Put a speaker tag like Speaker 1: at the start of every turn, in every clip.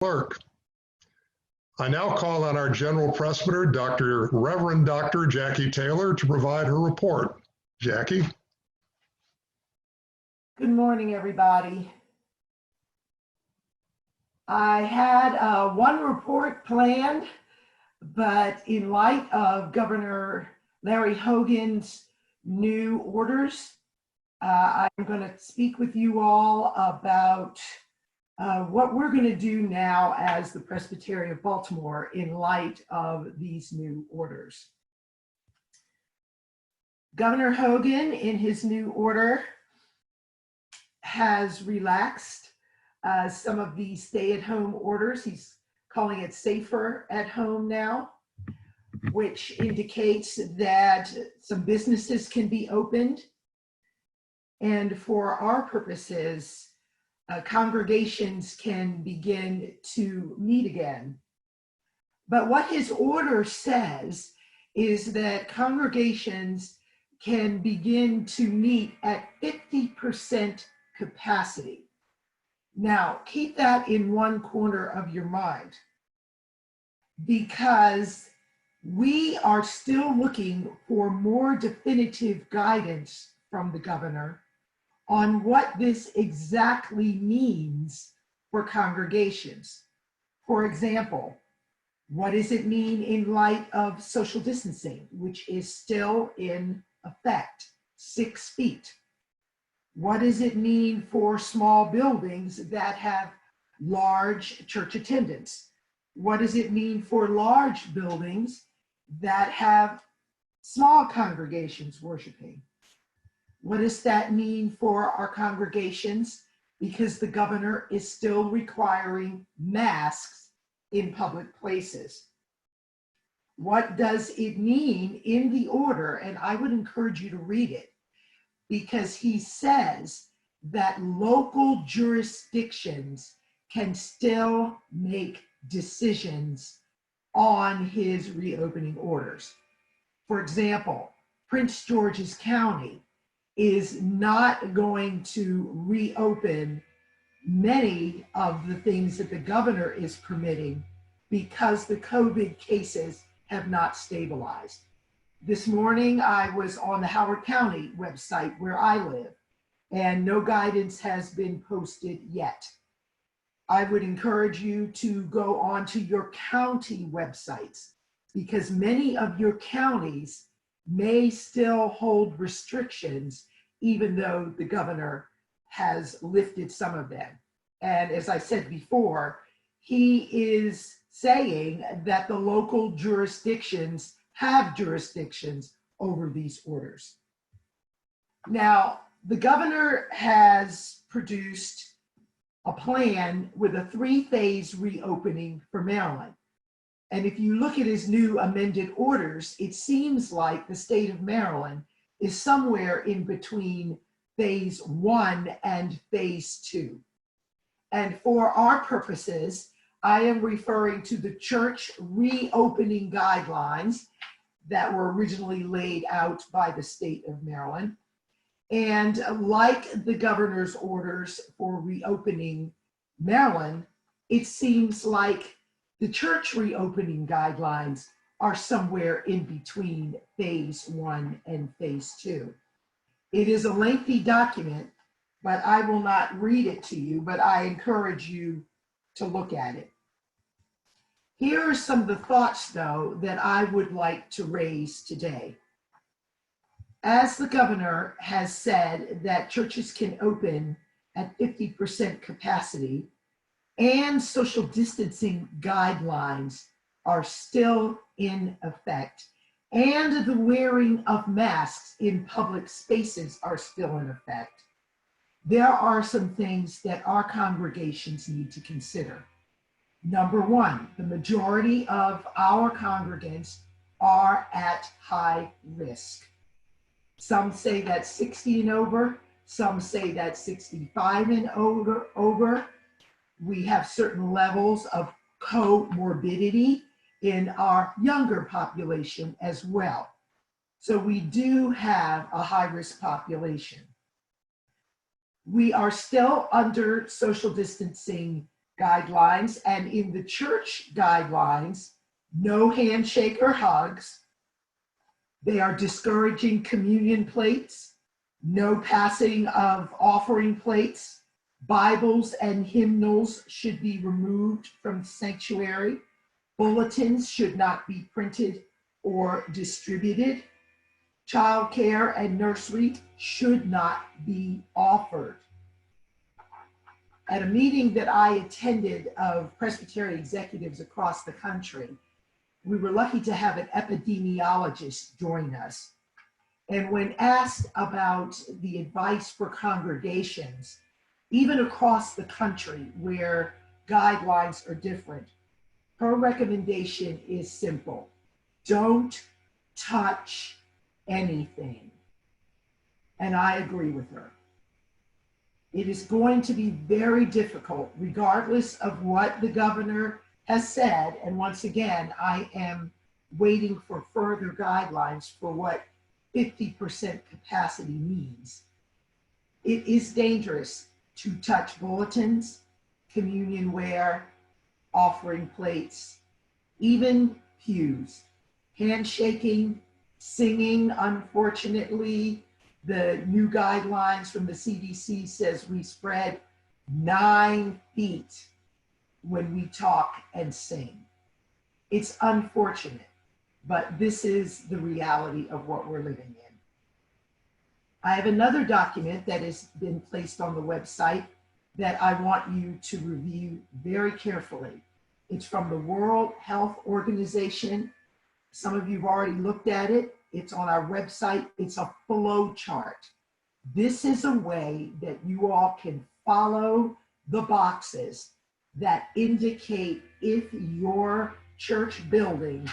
Speaker 1: Clerk. I now call on our General Presbyter, Reverend Dr. Jackie Taylor, to provide her report. Jackie?
Speaker 2: Good morning, everybody. I had one report planned, but in light of Governor Larry Hogan's new orders, I'm going to speak with you all about what we're going to do now as the Presbytery of Baltimore in light of these new orders. Governor Hogan, in his new order, has relaxed some of the stay-at-home orders. He's calling it safer at home now, which indicates that some businesses can be opened. And for our purposes, congregations can begin to meet again. But what his order says is that congregations can begin to meet at 50% capacity. Now, keep that in one corner of your mind, because we are still looking for more definitive guidance from the governor on what this exactly means for congregations. For example, what does it mean in light of social distancing, which is still in effect, 6 feet? What does it mean for small buildings that have large church attendance? What does it mean for large buildings that have small congregations worshiping? What does that mean for our congregations? Because the governor is still requiring masks in public places. What does it mean in the order? And I would encourage you to read it, because he says that local jurisdictions can still make decisions on his reopening orders. For example, Prince George's County is not going to reopen many of the things that the governor is permitting because the COVID cases have not stabilized. This morning, I was on the Howard County website where I live, and no guidance has been posted yet. I would encourage you to go onto your county websites, because many of your counties may still hold restrictions, even though the governor has lifted some of them. And as I said before, he is saying that the local jurisdictions have jurisdictions over these orders. Now, the governor has produced a plan with a 3-phase reopening for Maryland. And if you look at his new amended orders, it seems like the state of Maryland is somewhere in between phase 1 and phase 2. And for our purposes, I am referring to the church reopening guidelines that were originally laid out by the state of Maryland. And like the governor's orders for reopening Maryland, it seems like the church reopening guidelines are somewhere in between phase 1 and phase 2. It is a lengthy document, but I will not read it to you, but I encourage you to look at it. Here are some of the thoughts, though, that I would like to raise today. As the governor has said that churches can open at 50% capacity, and social distancing guidelines are still in effect, and the wearing of masks in public spaces are still in effect, there are some things that our congregations need to consider. Number one, the majority of our congregants are at high risk. Some say that's 60 and over, some say that's 65 and over. We have certain levels of comorbidity in our younger population as well. So we do have a high-risk population. We are still under social distancing guidelines, and in the church guidelines, no handshake or hugs. They are discouraging communion plates, no passing of offering plates. Bibles and hymnals should be removed from the sanctuary. Bulletins should not be printed or distributed. Childcare and nursery should not be offered. At a meeting that I attended of Presbytery executives across the country, we were lucky to have an epidemiologist join us. And when asked about the advice for congregations, even across the country where guidelines are different, her recommendation is simple: don't touch anything. And I agree with her. It is going to be very difficult, regardless of what the governor has said. And once again, I am waiting for further guidelines for what 50% capacity means. It is dangerous to touch bulletins, communion ware, offering plates, even pews. Handshaking, singing, unfortunately, the new guidelines from the CDC says we spread 9 feet when we talk and sing. It's unfortunate, but this is the reality of what we're living in. I have another document that has been placed on the website that I want you to review very carefully. It's from the World Health Organization. Some of you have already looked at it. It's on our website. It's a flow chart. This is a way that you all can follow the boxes that indicate if your church building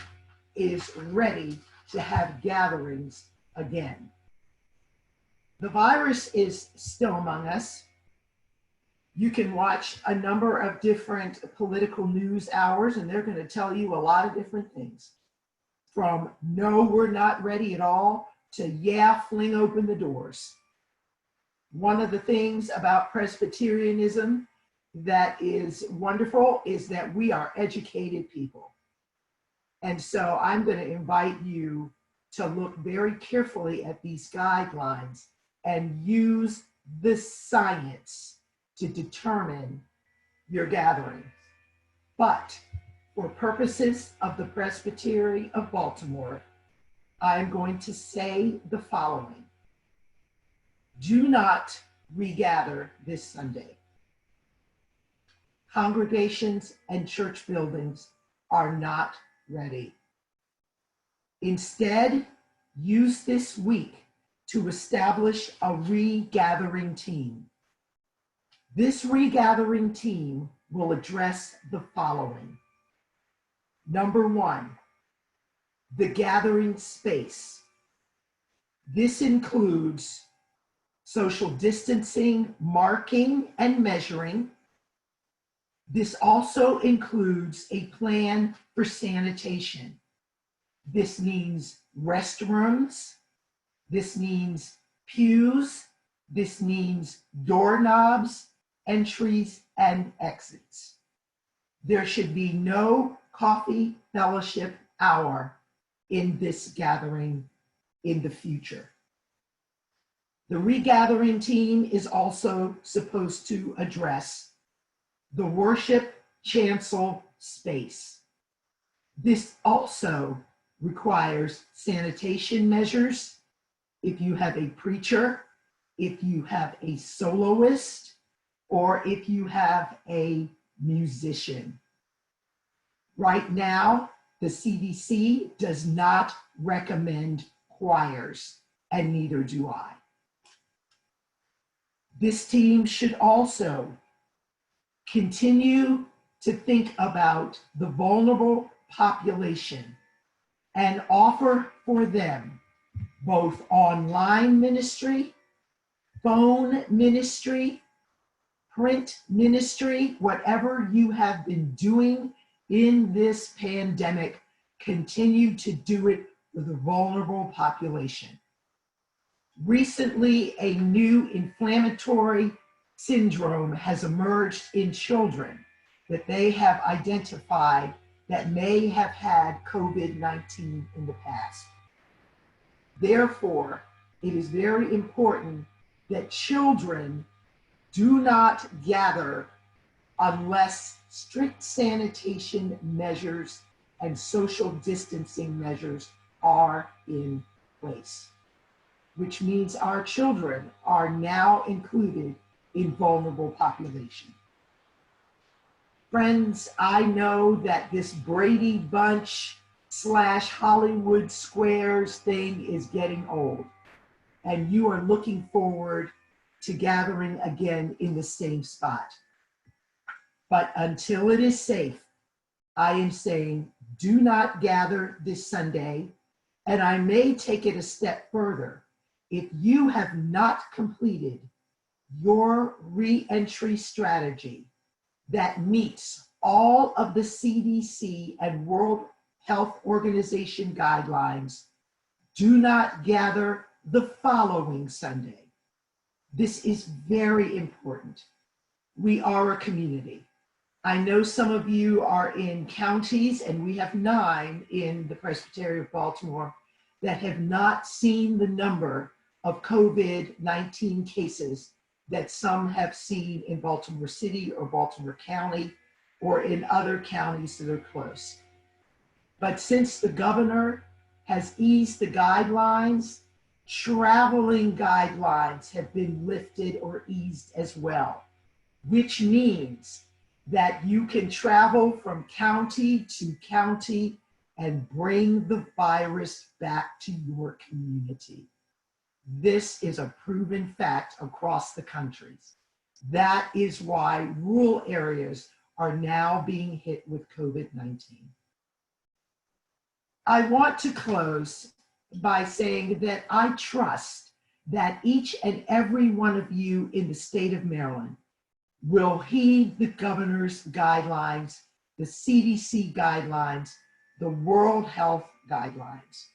Speaker 2: is ready to have gatherings again. The virus is still among us. You can watch a number of different political news hours, and they're going to tell you a lot of different things. From no, we're not ready at all, to yeah, fling open the doors. One of the things about Presbyterianism that is wonderful is that we are educated people. And so I'm going to invite you to look very carefully at these guidelines and use the science to determine your gatherings. But for purposes of the Presbytery of Baltimore, I am going to say the following. Do not regather this Sunday. Congregations and church buildings are not ready. Instead, use this week to establish a regathering team. This regathering team will address the following. Number 1, the gathering space. This includes social distancing, marking, and measuring. This also includes a plan for sanitation. This means restrooms. This means pews. This means doorknobs, entries, and exits. There should be no coffee fellowship hour in this gathering in the future. The regathering team is also supposed to address the worship chancel space. This also requires sanitation measures. If you have a preacher, if you have a soloist, or if you have a musician. Right now, the CDC does not recommend choirs, and neither do I. This team should also continue to think about the vulnerable population and offer for them both online ministry, phone ministry, print ministry, whatever you have been doing in this pandemic, continue to do it for the vulnerable population. Recently, a new inflammatory syndrome has emerged in children, that they have identified that may have had COVID-19 in the past. Therefore, it is very important that children do not gather unless strict sanitation measures and social distancing measures are in place, which means our children are now included in vulnerable population. Friends, I know that this Brady Bunch / Hollywood Squares thing is getting old, and you are looking forward to gathering again in the same spot. But until it is safe, I am saying do not gather this Sunday, and I may take it a step further. If you have not completed your re-entry strategy that meets all of the CDC and World Health Organization guidelines, do not gather the following Sunday. This is very important. We are a community. I know some of you are in counties, and we have 9 in the Presbytery of Baltimore that have not seen the number of COVID-19 cases that some have seen in Baltimore City or Baltimore County or in other counties that are close. But since the governor has eased the guidelines, traveling guidelines have been lifted or eased as well, which means that you can travel from county to county and bring the virus back to your community. This is a proven fact across the countries. That is why rural areas are now being hit with COVID-19. I want to close by saying that I trust that each and every one of you in the state of Maryland will heed the governor's guidelines, the CDC guidelines, the World Health guidelines,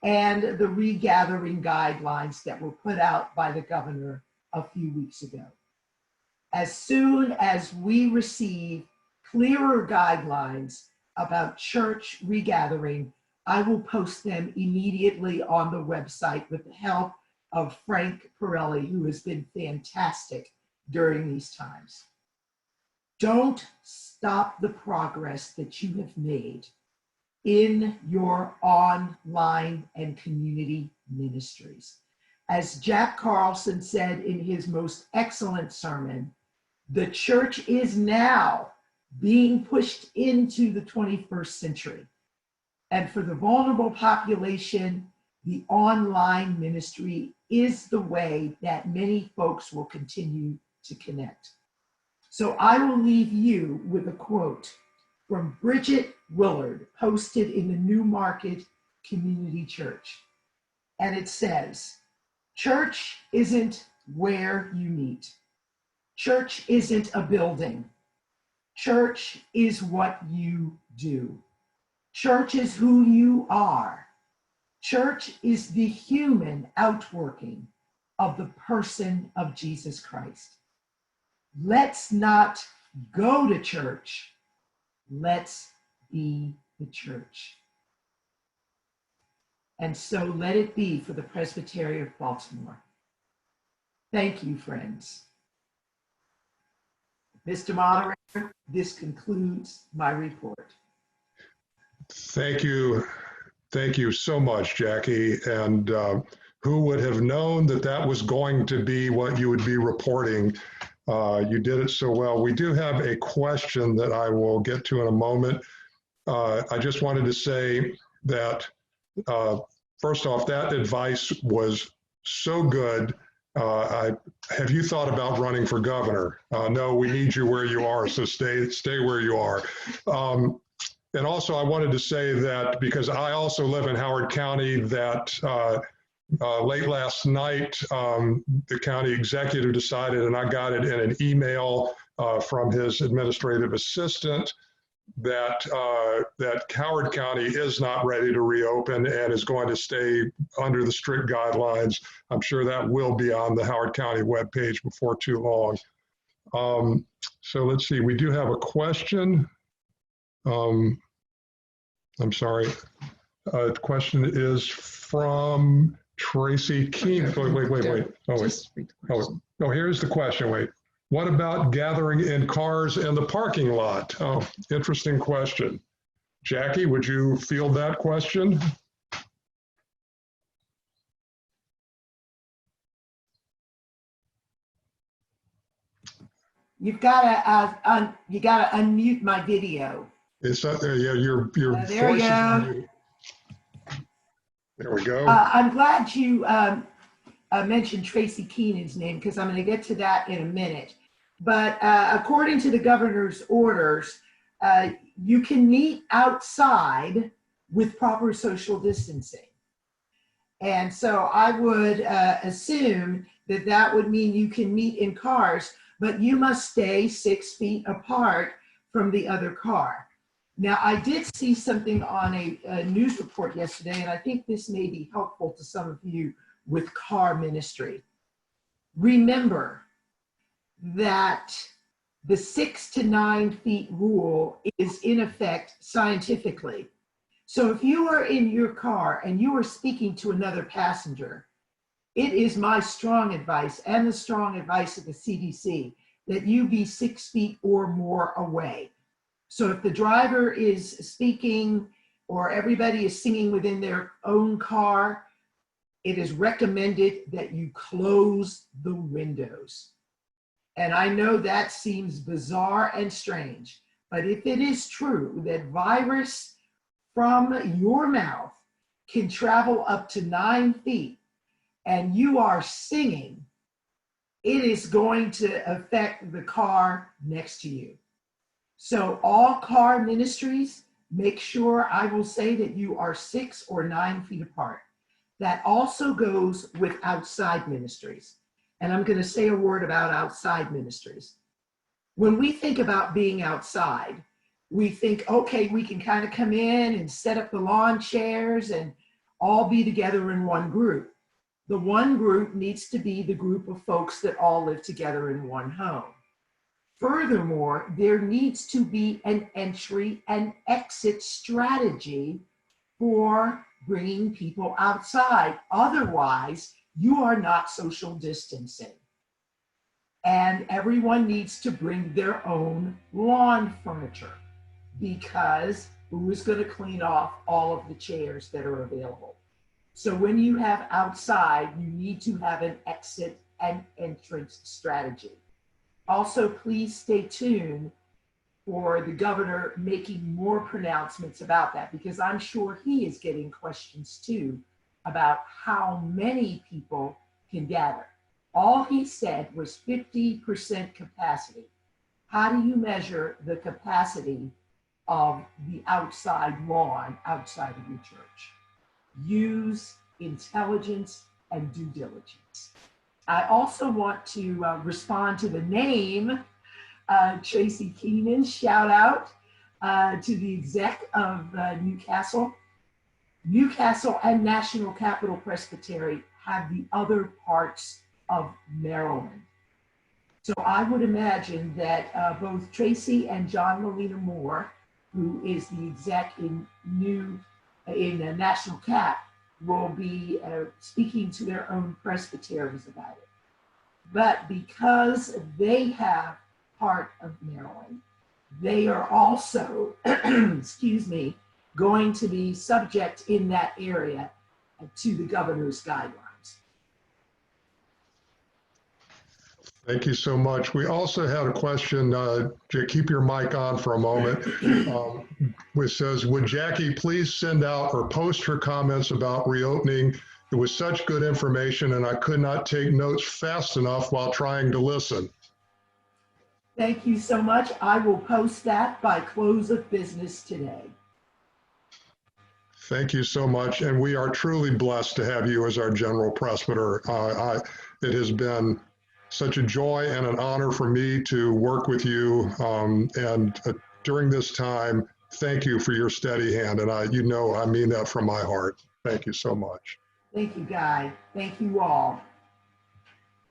Speaker 2: and the regathering guidelines that were put out by the governor a few weeks ago. As soon as we receive clearer guidelines about church regathering, I will post them immediately on the website with the help of Frank Pirelli, who has been fantastic during these times. Don't stop the progress that you have made in your online and community ministries. As Jack Carlson said in his most excellent sermon, the church is now being pushed into the 21st century. And for the vulnerable population, the online ministry is the way that many folks will continue to connect. So I will leave you with a quote from Bridget Willard, posted in the Newmarket Community Church. And it says, "Church isn't where you meet. Church isn't a building. Church is what you do. Church is who you are. Church is the human outworking of the person of Jesus Christ. Let's not go to church. Let's be the church." And so let it be for the Presbytery of Baltimore. Thank you, friends. Mr. Moderator, this concludes my report.
Speaker 1: Thank you. Thank you so much, Jackie. And who would have known that that was going to be what you would be reporting? You did it so well. We do have a question that I will get to in a moment. I just wanted to say that, first off, that advice was so good. Have you thought about running for governor? No, we need you where you are, so stay where you are. And also, I wanted to say that because I also live in Howard County, that late last night, the county executive decided, and I got it in an email from his administrative assistant, that Howard County is not ready to reopen and is going to stay under the strict guidelines. I'm sure that will be on the Howard County webpage before too long. So let's see, we do have a question. I'm sorry. The question is from Tracy Keen. Wait. Oh, here's the question. Wait. What about gathering in cars in the parking lot? Oh, interesting question. Jackie, would you field that question?
Speaker 2: You've got to unmute my video.
Speaker 1: It's not there. Yeah, your
Speaker 2: there
Speaker 1: voice
Speaker 2: you
Speaker 1: is
Speaker 2: go.
Speaker 1: unmuted. There we go.
Speaker 2: I'm glad you mentioned Tracy Keenan's name, because I'm going to get to that in a minute. But according to the governor's orders, you can meet outside with proper social distancing. And so I would assume that that would mean you can meet in cars, but you must stay 6 feet apart from the other car. Now, I did see something on a news report yesterday, and I think this may be helpful to some of you with car ministry. Remember that the 6 to 9 feet rule is in effect scientifically. So if you are in your car and you are speaking to another passenger, it is my strong advice and the strong advice of the CDC that you be 6 feet or more away. So if the driver is speaking or everybody is singing within their own car, it is recommended that you close the windows. And I know that seems bizarre and strange, but if it is true that virus from your mouth can travel up to 9 feet and you are singing, it is going to affect the car next to you. So all car ministries, make sure, I will say, that you are 6 or 9 feet apart. That also goes with outside ministries. And I'm going to say a word about outside ministries. When we think about being outside, we think, okay, we can kind of come in and set up the lawn chairs and all be together in one group. The one group needs to be the group of folks that all live together in one home. Furthermore, there needs to be an entry and exit strategy for bringing people outside. Otherwise, you are not social distancing. And everyone needs to bring their own lawn furniture, because who is going to clean off all of the chairs that are available? So when you have outside, you need to have an exit and entrance strategy. Also, please stay tuned for the governor making more pronouncements about that, because I'm sure he is getting questions too about how many people can gather. All he said was 50% capacity. How do you measure the capacity of the outside lawn outside of your church? Use intelligence and due diligence. I also want to respond to the name, Tracy Keenan. Shout out to the exec of Newcastle. Newcastle and National Capital Presbytery have the other parts of Maryland. So I would imagine that both Tracy and John Molina Moore, who is the exec in National Cap, will be speaking to their own presbyteries about it. But because they have part of Maryland, they are also, excuse me, going to be subject in that area to the governor's guidelines.
Speaker 1: Thank you so much. We also had a question, keep your mic on for a moment, which says, would Jackie please send out or post her comments about reopening? It was such good information and I could not take notes fast enough while trying to listen.
Speaker 2: Thank you so much. I will post that by close of business today.
Speaker 1: Thank you so much. And we are truly blessed to have you as our general presbyter. It has been such a joy and an honor for me to work with you. During this time, thank you for your steady hand. And I mean that from my heart. Thank you so much.
Speaker 2: Thank you, Guy. Thank you all.